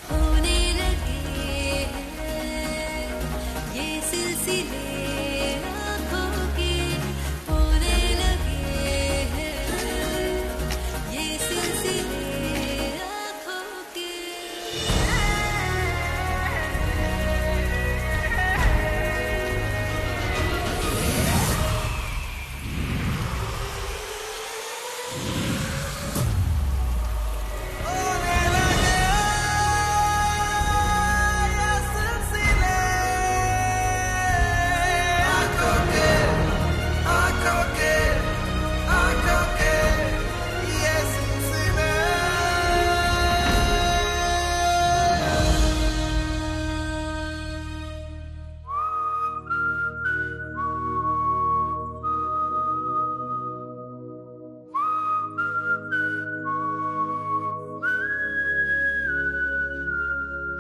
होने लगे हैं ये सिलसिले आँखों के, होने लगे हैं ये सिलसिले आँखों के।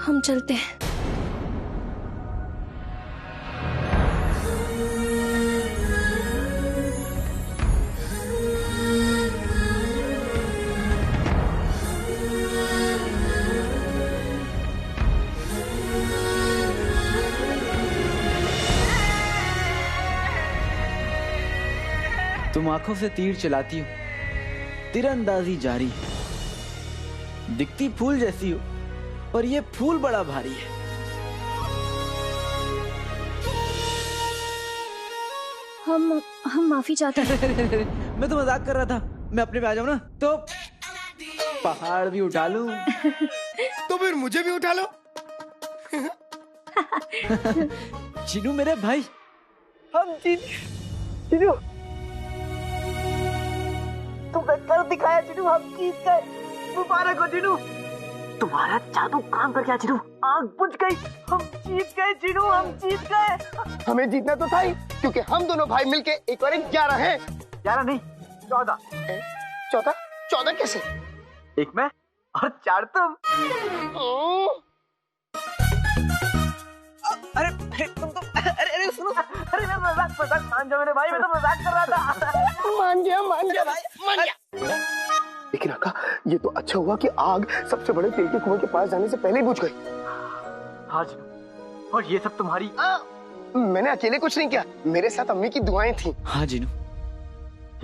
हम चलते हैं। तुम आंखों से तीर चलाती हो, तीरंदाजी जारी, दिखती फूल जैसी हो पर ये फूल बड़ा भारी है। हम माफी चाहते हैं। मैं तो मजाक कर रहा था। मैं अपने पे आ जाऊं ना तो पहाड़ भी उठा लूं। तो फिर मुझे भी उठा लो। चिनू मेरे भाई, हम चिनू तुमने कर दिखाया चिनू, हम जीत गए। मुबारक हो चिनू, तुम्हारा जादू काम कर गया चिनू, आग बुझ गई, हम जीत गए चिनू, हम जीत गए। हमें जीतना तो था ही, क्योंकि हम दोनों भाई मिलके एक और 11 हैं। 11 नहीं 14। 14 कैसे? एक मैं और 4 तुम। अरे अरे सुनो, अरे मैं मजाक मान जाओ मेरे भाई, मैं तो मजाक कर रहा था। मान गया भाई, मान गया। लेकिन आका, ये तो अच्छा हुआ कि आग सबसे बड़े तेल के कुएं के पास जाने से पहले ही बुझ गई। हाँ जिनू, और ये सब तुम्हारी? मैंने अकेले कुछ नहीं किया, मेरे साथ अम्मी की दुआएं थी। हाँ जिनू,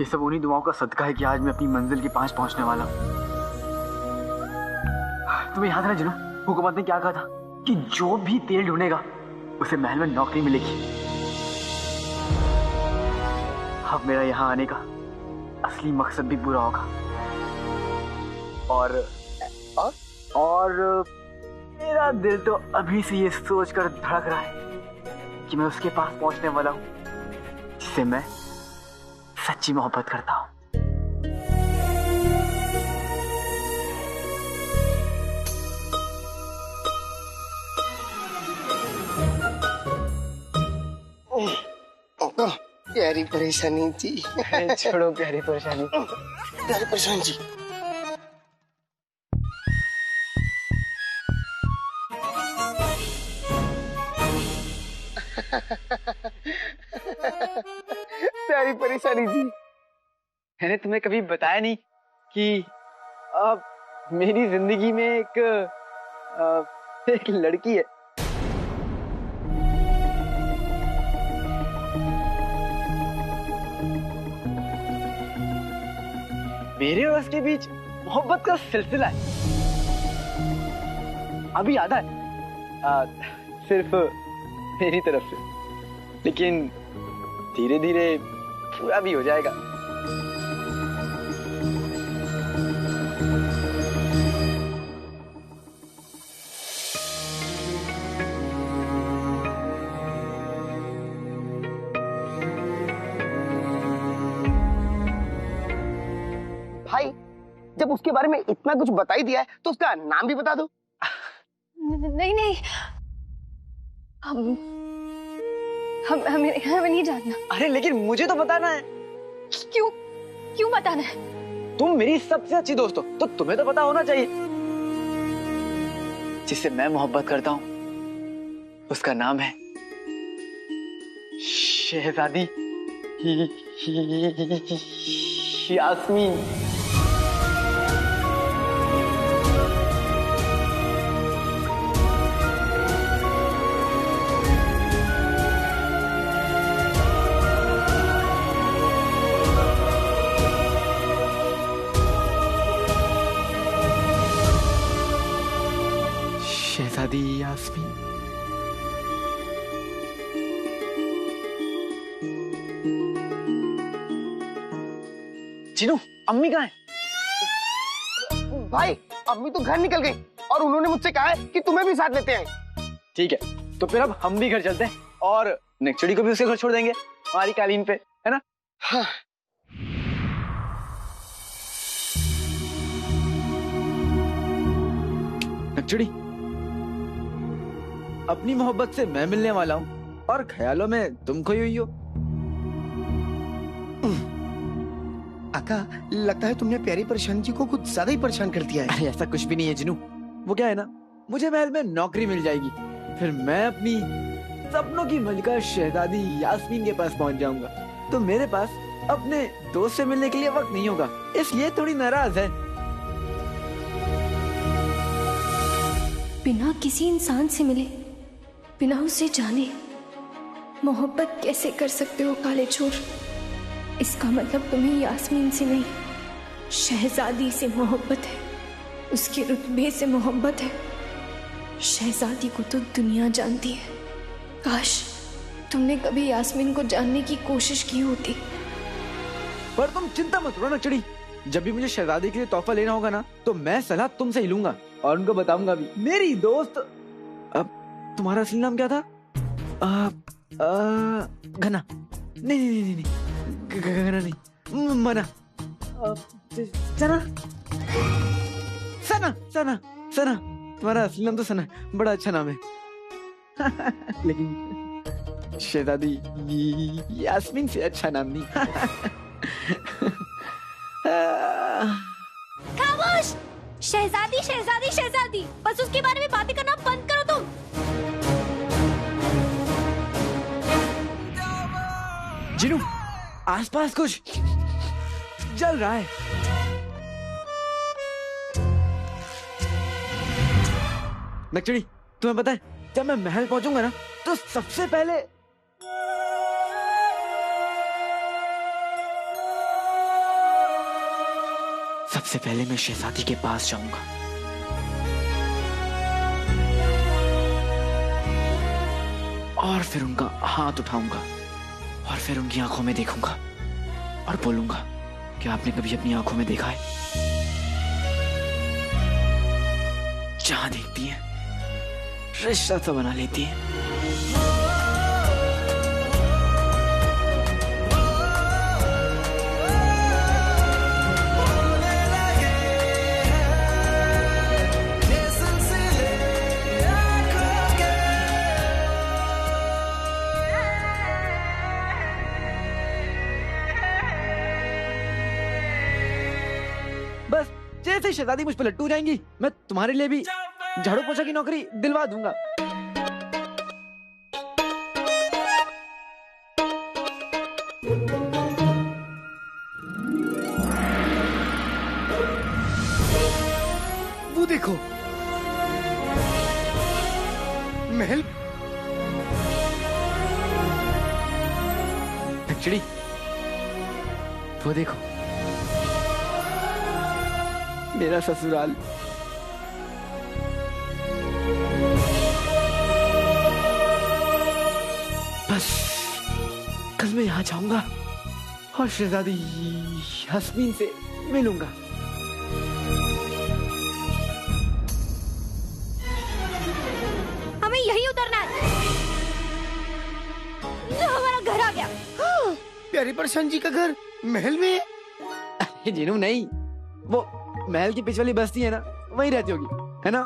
ये सब उन्हीं दुआओं का सदका है कि आज मैं अपनी मंजिल के पास पहुंचने वाला हूँ। तुम्हें याद है जिनू, हुकूमत ने क्या कहा था कि जो भी तेल ढूंढेगा उसे महल में नौकरी मिलेगी। अब मेरा यहाँ आने का असली मकसद भी पूरा होगा। और मेरा दिल तो अभी से ये सोचकर धड़क रहा है कि मैं उसके पास पहुंचने वाला हूं जिससे मैं सच्ची मोहब्बत करता हूं। प्यारी परेशानी जी। छोड़ो प्यारी परेशानी। प्यारी परेशानी जी। प्यारी परेशानी जी, मैंने तुम्हें कभी बताया नहीं कि अब मेरी जिंदगी में एक लड़की है। मेरे और उसके बीच मोहब्बत का सिलसिला है। अभी आधा है सिर्फ मेरी तरफ से, लेकिन धीरे धीरे पूरा भी हो जाएगा। भाई, जब उसके बारे में इतना कुछ बता ही दिया है तो उसका नाम भी बता दो। नहीं, हमें नहीं जानना। अरे लेकिन मुझे तो बताना है। क्यों बताना है? तुम मेरी सबसे अच्छी दोस्त हो तो तुम्हें तो पता होना चाहिए। जिससे मैं मोहब्बत करता हूं उसका नाम है शहजादी यास्मीन। यास्मीन। चिनू, अम्मी कहाँ है? भाई अम्मी तो घर निकल गई और उन्होंने मुझसे कहा है कि तुम्हें भी साथ लेते हैं। ठीक है, तो फिर अब हम भी घर चलते हैं और नेक्चुड़ी को भी उसके घर छोड़ देंगे हमारी कालीन पे, है ना? हाँ। नेक्चुड़ी, अपनी मोहब्बत से मैं मिलने वाला हूँ और ख्यालों में तुम खोई हुई हो। आका, लगता है तुमने प्यारी परेशान जी को कुछ ज्यादा ही परेशान कर दिया है। अरे ऐसा कुछ भी नहीं है जिनू, वो क्या है ना, मुझे महल में नौकरी मिल जाएगी, फिर मैं अपनी सपनों की मलिका शहजादी यास्मीन के पास पहुंच जाऊंगा, तो मेरे पास अपने दोस्त से मिलने के लिए वक्त नहीं होगा, इसलिए थोड़ी नाराज है। बिना किसी इंसान से मिले, बिना उसे जाने मोहब्बत कैसे कर सकते हो काले चोर? इसका मतलब तुम्हें यास्मीन से नहीं, शहजादी से मोहब्बत है, उसके रुतबे से मोहब्बत है। शहजादी को तो दुनिया जानती है। काश तुमने कभी यास्मीन को जानने की कोशिश की होती। पर तुम चिंता मत करो नक्चड़ी, जब भी मुझे शहजादी के लिए तोहफा लेना होगा ना, तो मैं सलाह तुमसे ही लूंगा और उनको बताऊंगा भी। मेरी दोस्त, अब तुम्हारा असली नाम क्या था? घना? नहीं, घना नहीं, मना। सना? सना, तुम्हारा असली नाम तो सना है, बड़ा अच्छा नाम है। लेकिन शहजादी यास्मीन से अच्छा नाम नहीं। खामोश! शहजादी शहजादी शहजादी, बस उसके बारे में बातें करना बंद करो तुम। जिनू, आसपास कुछ जल रहा है। नक्चड़ी, तुम्हें पता है, जब मैं महल पहुंचूंगा ना, तो सबसे पहले मैं शहजादी के पास जाऊंगा और फिर उनका हाथ उठाऊंगा और फिर उनकी आंखों में देखूंगा और बोलूंगा कि आपने कभी अपनी आंखों में देखा है, जहां देखती है रिश्ता तो बना लेती है। बस जैसे शहजादी मुझ पर लट्टू जाएंगी, मैं तुम्हारे लिए भी झाड़ू पोछा की नौकरी दिलवा दूंगा। वो देखो, महल। नक्चड़ी, वो देखो, मेरा ससुराल। बस कल मैं यहाँ जाऊंगा और शहजादी यास्मीन से मिलूंगा। हमें यहीं उतरना है। हमारा घर आ गया। प्यारी परेशान जी का घर महल में है? अरे जिनू नहीं, वो महल की पिछवाली बस्ती है ना, वहीं रहती होगी, है ना?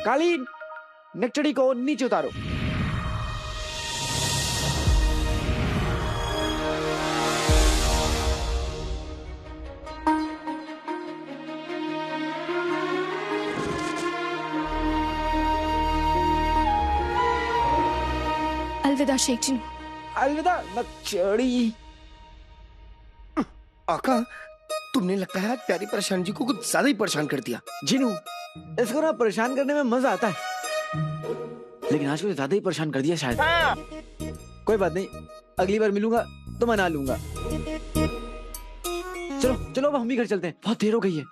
कालीन, नक्चड़ी को नीचे उतारो। अलविदा शेख जिनू। अलविदा नक्चड़ी। आका, तुमने लगता है आज प्यारी परेशान जी को कुछ ज्यादा ही परेशान कर दिया। जिनू, इसको ना परेशान करने में मजा आता है, लेकिन आज कुछ ज्यादा ही परेशान कर दिया शायद। कोई बात नहीं, अगली बार मिलूंगा तो मना लूंगा। चलो चलो, अब हम भी घर चलते हैं, बहुत देर हो गई है।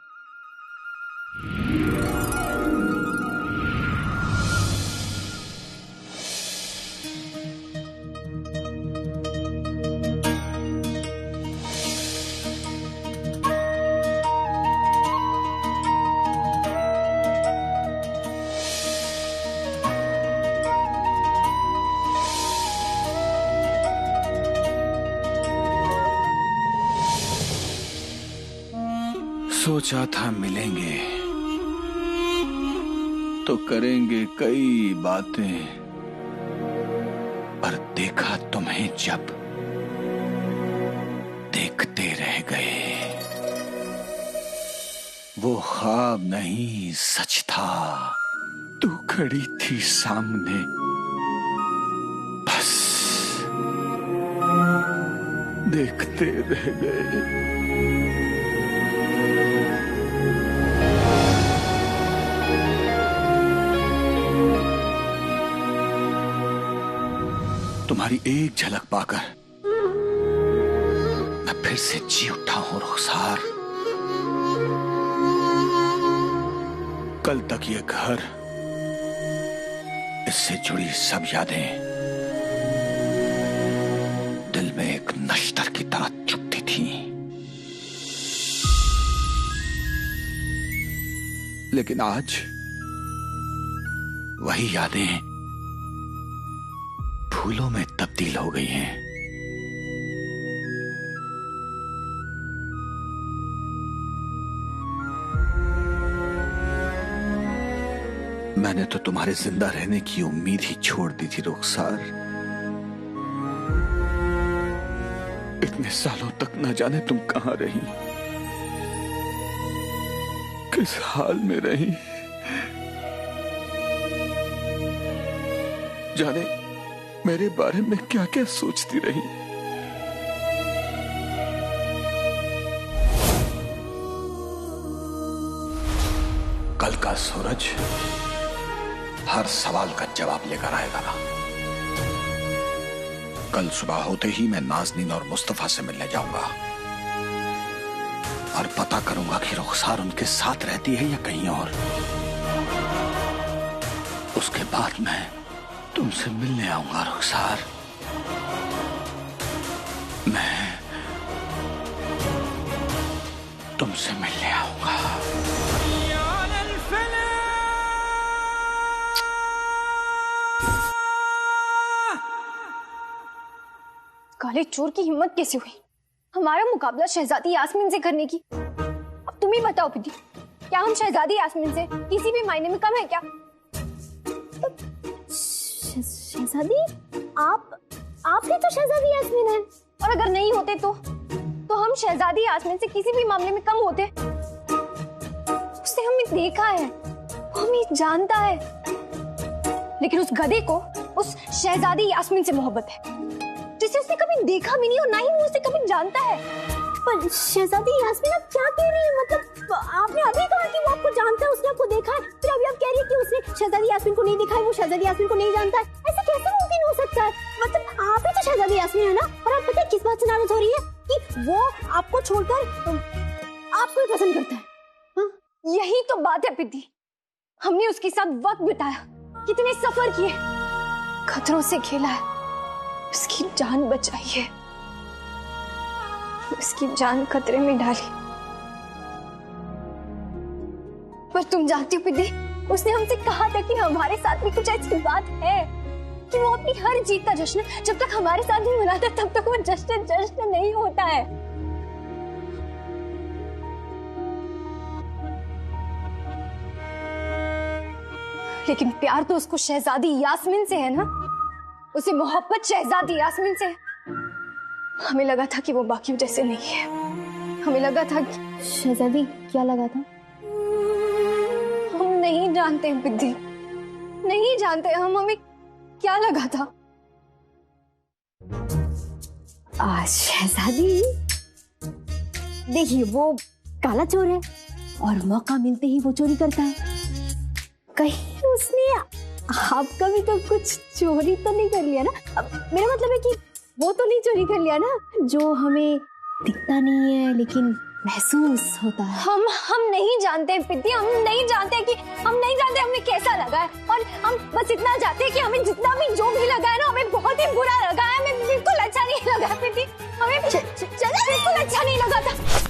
सोचा था मिलेंगे तो करेंगे कई बातें, पर देखा तुम्हें जब देखते रह गए। वो ख्वाब नहीं सच था, तू खड़ी थी सामने, बस देखते रह गए। तुम्हारी एक झलक पाकर मैं फिर से जी उठा हूं रुखसार। कल तक ये घर, इससे जुड़ी सब यादें दिल में एक नश्तर की तरह चुभती थी, लेकिन आज वही यादें फूलों में तब्दील हो गई हैं। मैंने तो तुम्हारे जिंदा रहने की उम्मीद ही छोड़ दी थी रुखसार। इतने सालों तक न जाने तुम कहां रही, किस हाल में रही, जाने मेरे बारे में क्या क्या सोचती रही। कल का सूरज हर सवाल का जवाब लेकर आएगा। कल सुबह होते ही मैं नाज़नीन और मुस्तफा से मिलने जाऊंगा और पता करूंगा कि रुखसार उनके साथ रहती है या कहीं और। उसके बाद मैं तुमसे मिलने आऊंगा रुखसार। मैं तुमसे मिलने आऊंगा। काले चोर की हिम्मत कैसे हुई हमारा मुकाबला शहजादी यास्मीन से करने की? अब तुम ही बताओ पिटी, क्या हम शहजादी यास्मीन से किसी भी मायने में कम है क्या? शहजादी आप ही तो शहजादी यास्मीन है, और अगर नहीं होते तो हम शहजादी यास्मीन से किसी भी मामले में कम होते। उसने हमें देखा है, वो हमें जानता है, लेकिन उस गधे को उस शहजादी यास्मीन से मोहब्बत है जिसे उसने कभी देखा भी नहीं और ना ही वो उसे कभी जानता है। पर शहजादी यास्मीन आप क्या कह रही हैं? मतलब आपने अभी कहा कि वो आपको जानता है, उसने आपको देखा है, फिर अभी आप कह रही हैं कि उसने शहजादी यास्मीन को नहीं देखा है, वो शहजादी यास्मीन को नहीं जानता है। ऐसा कैसे मुमकिन हो सकता है? मतलब आप ही तो शहजादी यास्मीन है ना? और आप पता है किस बात से नाराज हो रही है कि वो आपको छोड़कर आपको ही पसंद करता है। हाँ? यही तो बात है पिद्दी, हमने उसके साथ वक्त बिताया, कितने सफर किए, खतरों से खेला है, उसकी जान बचाई है, उसकी जान खतरे में डाली। पर तुम जानती हो पिद्दी, उसने हमसे कहा था कि हमारे साथ भी कुछ ऐसी बात है कि वो अपनी हर जीत का जश्न जब तक हमारे साथ नहीं मनाता तब तक वो जश्न नहीं होता है। लेकिन प्यार तो उसको शहजादी यास्मीन से है ना, उसे मोहब्बत शहजादी यास्मीन से है। हमें लगा था कि वो बाकियों जैसे नहीं है, हमें लगा था कि शहजादी क्या लगा था? हम नहीं जानते हैं पिद्दी, नहीं जानते हम, हमें क्या लगा था। शहजादी देखिए, वो काला चोर है और मौका मिलते ही वो चोरी करता है। कहीं उसने आपका भी तो कुछ चोरी तो नहीं कर लिया ना? अब मेरा मतलब है कि वो तो नहीं चोरी कर लिया ना, जो हमें दिखता नहीं है लेकिन महसूस होता है। हम नहीं जानते पिद्दी, हम नहीं जानते कि हम नहीं जानते हमें कैसा लगा है, और हम बस इतना जानते हैं कि हमें जितना भी जो भी लगा है ना, हमें बहुत ही बुरा लगा है, हमें बिल्कुल अच्छा नहीं लगा पिद्दी, हमें बिल्कुल अच्छा नहीं लगा था।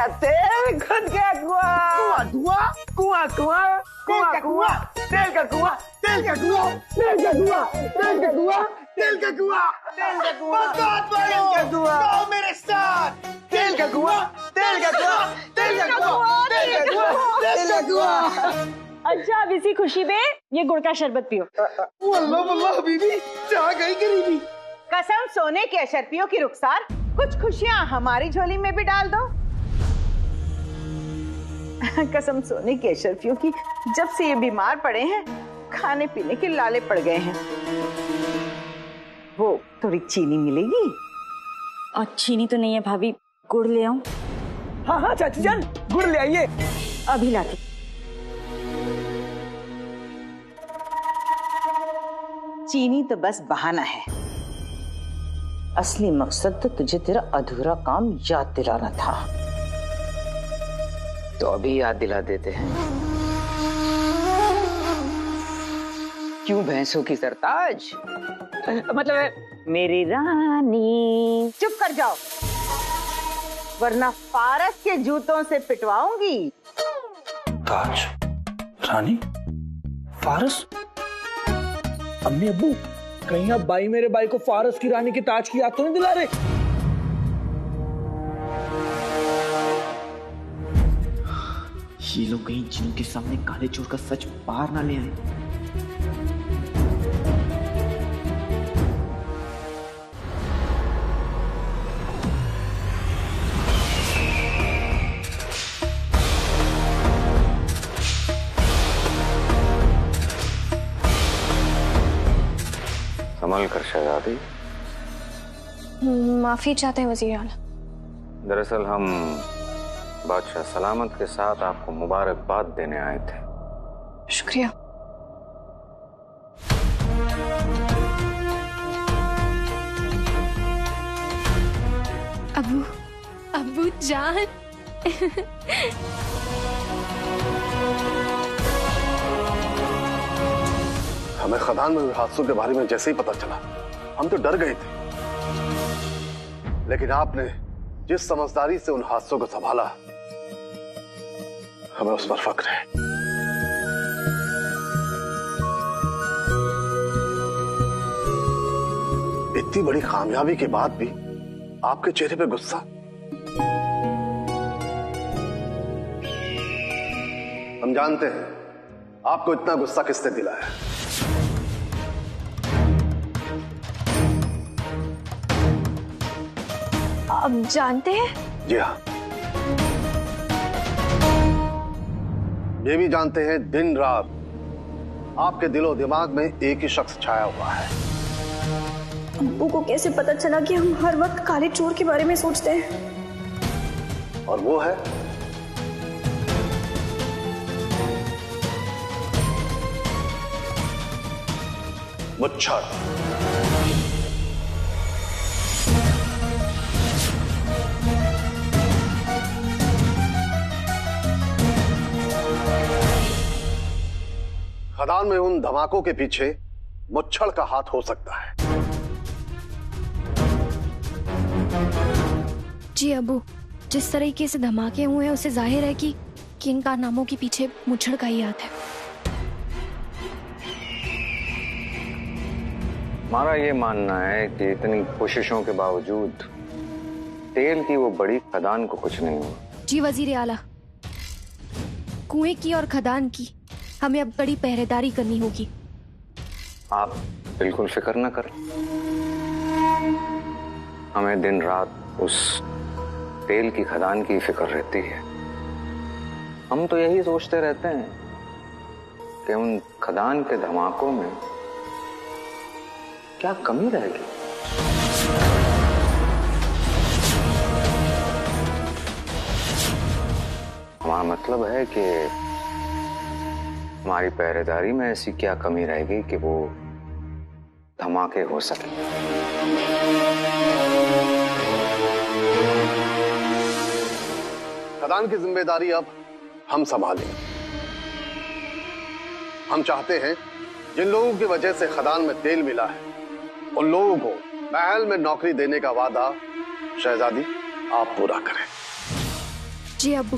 का तेल, खुद का कुआं, धुआं, कुआं कुआं, कुआं कुआं, तेल का कुआं, तेल का कुआं, तेल का कुआं, तेल का कुआं, तेल का कुआं, तेल का कुआं, बरसात वालों, तेल का कुआं, आओ मेरे साथ। तेल का कुआं, तेल का कुआं, तेल का कुआं, तेल का कुआं, तेल का कुआं। अच्छा, अब इसी खुशी में ये गुड़ का शरबत पियो। वल्लाह वल्लाह बीबी, चाह गई गरीबी। कसम सोने के अशरफियों की रुखसार, कुछ खुशियां हमारी झोली में भी डाल दो। कसम सोने के अशरफियों की, जब से ये बीमार पड़े हैं खाने पीने के लाले पड़ गए हैं। वो थोड़ी चीनी मिलेगी? और चीनी तो नहीं है भाभी, गुड़ ले आऊं? हाँ हाँ चाची जान, गुड़ ले आइए। अभी लाती। चीनी तो बस बहाना है, असली मकसद तो तुझे तेरा अधूरा काम याद दिलाना था। तो अभी याद दिला देते हैं। क्यों भैंसों की सरताज? मतलब मेरी रानी, चुप कर जाओ वरना फारस के जूतों से पिटवाऊंगी। ताज, रानी, फारस। अम्मी अब्बू, कहीं आप भाई मेरे भाई को फारस की रानी के ताज की याद तो नहीं दिला रहे? ये लोग कहीं जिनों के सामने काले चोर का सच बाहर ना ले आए। संभल कर शहजादी। माफी चाहते हैं वजीर आला। दरअसल हम बादशाह सलामत के साथ आपको मुबारकबाद देने आए थे। शुक्रिया। अबू, अबू जान। हमें खदान में हुए हादसों के बारे में जैसे ही पता चला, हम तो डर गए थे, लेकिन आपने जिस समझदारी से उन हादसों को संभाला, हमें उस पर फक्र है। इतनी बड़ी कामयाबी के बाद भी आपके चेहरे पे गुस्सा। हम जानते हैं आपको इतना गुस्सा किसने दिलाया। अब जानते हैं? जी हाँ, ये भी जानते हैं दिन रात आपके दिलो दिमाग में एक ही शख्स छाया हुआ है। अब्बू को कैसे पता चला कि हम हर वक्त काले चोर के बारे में सोचते हैं? और वो है मुच्छर। खदान में उन धमाकों के पीछे मुच्छर का हाथ हो सकता है। जी अबू, जिस तरीके से धमाके हुए हैं उससे जाहिर है कि इन कारनामों के पीछे मुच्छर का ही हाथ है। हमारा ये मानना है कि इतनी कोशिशों के बावजूद तेल की वो बड़ी खदान को कुछ नहीं हुआ। जी वजीर आला, कुएं की और खदान की हमें अब बड़ी पहरेदारी करनी होगी। आप बिल्कुल फिक्र न करें, हमें दिन रात उस तेल की खदान की फिक्र रहती है। हम तो यही सोचते रहते हैं कि उन खदान के धमाकों में क्या कमी रहेगी। हमारा मतलब है कि हमारी पहरेदारी में ऐसी क्या कमी रहेगी कि वो धमाके हो सके। खदान की जिम्मेदारी अब हम संभालें। हम चाहते हैं जिन लोगों की वजह से खदान में तेल मिला है, उन लोगों को महल में नौकरी देने का वादा शहजादी आप पूरा करें। जी अब्बू।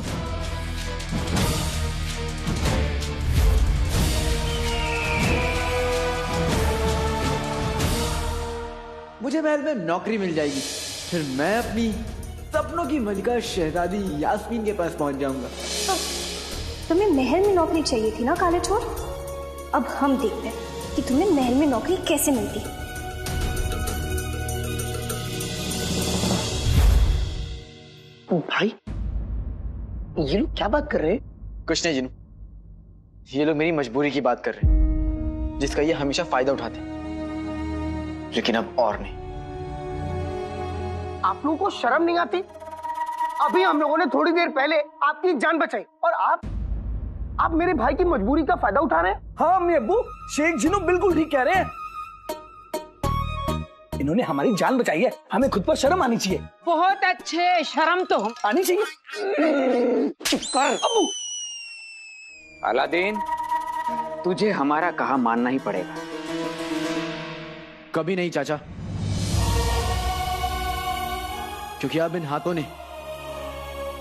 मुझे महल में नौकरी मिल जाएगी, फिर मैं अपनी सपनों की मलिका शहजादी यास्मीन के पास पहुंच जाऊंगा। तुम्हें महल में नौकरी चाहिए थी ना काले चोर? अब हम देखते हैं कि तुम्हें महल में नौकरी कैसे मिलती। भाई ये लोग क्या बात कर रहे हैं? कुछ नहीं जिनू, ये लोग मेरी मजबूरी की बात कर रहे हैं, जिसका ये हमेशा फायदा उठाते हैं, लेकिन अब और नहीं। आप लोगों को शर्म नहीं आती? अभी हम लोगों ने थोड़ी देर पहले आपकी जान बचाई और आप मेरे भाई की मजबूरी का फायदा उठा रहे हैं। हाँ अम्मी अब्बू, शेख जिनू बिल्कुल ठीक कह रहे हैं। इन्होंने हमारी जान बचाई है, हमें खुद पर शर्म आनी चाहिए। बहुत अच्छे, शर्म तो हम आनी चाहिए। चुप कर अब्बू। अलादीन, तुझे हमारा कहा मानना ही पड़ेगा। कभी नहीं चाचा, क्योंकि अब इन हाथों ने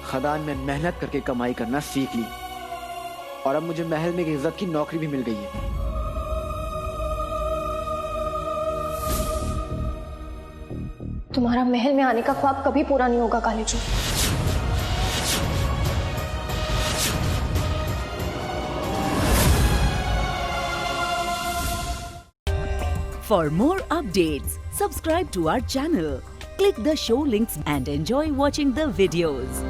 खदान में मेहनत करके कमाई करना सीख ली, और अब मुझे महल में एक इज्जत की नौकरी भी मिल गई है। तुम्हारा महल में आने का ख्वाब कभी पूरा नहीं होगा काले चोर। For more updates, subscribe to our channel, click the show links and enjoy watching the videos.